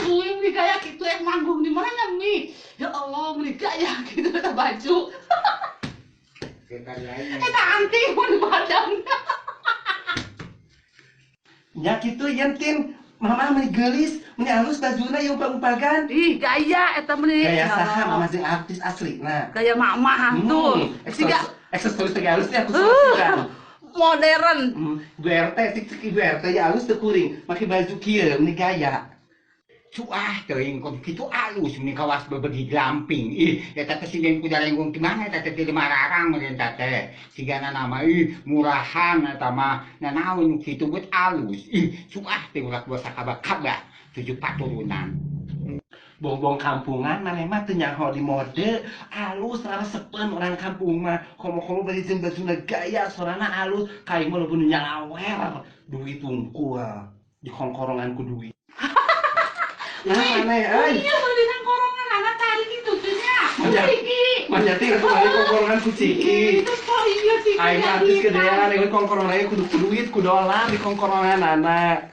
gue beli kayak gitu yang manggung di mana Mi? Ya Allah beli kayak gitu ada baju. Eta anti mau di badan. Ya gitu Yantin, mama meni gelis, meni halus bajuna yang umpag-umpagan. Ih gaya eta meni. Gaya saha mama jeung artis asli. Nah, Gaya mama tuh. Siga aksesoris teh halusnya aku sortiran. modern. Ibu RT cik Ibu RT ya halus teu kuring, make baju kieu meni gaya. Cuah teuing kok kitu alus meni kawas bebegi glamping. Ih, eta teh sigen ku jalenggung ti mana eta teh di Mararang meureun teh. Sigana nama murahan eta mah. Nanaon kitu bet alus. Ih, cuah teh ulah dua sakaba-kaba 7 paturunan. Bongbong kampungan maneh mah teu nyaho di mode, alus raresepen orang kampung mah. Komo-komo bari jeung bajuna gaya, sorana alus, kaing mah leubeun nyalawer. Duit tungkul di kongkorongan ku duit. Nah, maneh euy. Iya mau di korongan anak tadi gitu nya. Manjati atuh balik kongkorongan ku ciki. Itu kok iya sih. Aing artis gedean, aing kongkorongan kudu duit ku dolar di kongkorongan anak.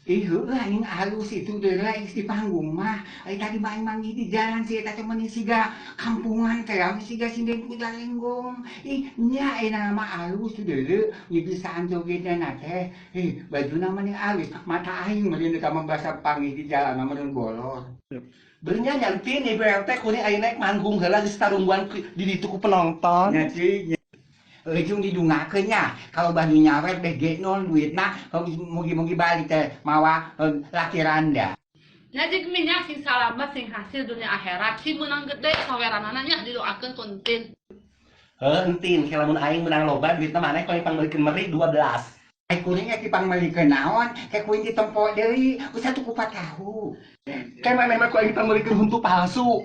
Ih, aing halus itu deui aing di panggung mah. Ai tadi main manggih di jalan sih eta teh meni siga kampungan teh, ami siga sinden ku jalenggong. Ih, nya eta mah halus deui, nya bisaan jogetna teh. Ih, bajuna meni halus, mata aing meureun ka membasa panggih di jalan meureun bolor. Bernya nyantin Ibu RT kuring aing naik manggung heula geus tarungguan di ditu ku penonton. Nya sih ujung didungakeun nya kalau Bandung nyawet deh genon duitna kalau mugi-mugi balik teh mawa laki randa. Nya jeung minyak sing salamet sing hasil dunia akhirat si menang gede saweranana nya didoakeun ku entin. Entin, kalau lamun aing menang loba duitna maneh kalau pangbeukeun meri 12. Ai kuring nya dipang meulikeun naon kayak kuing ditempo deui usah tuku 4 tahu. Kayak maneh mah ku aing pangbeukeun huntu palsu.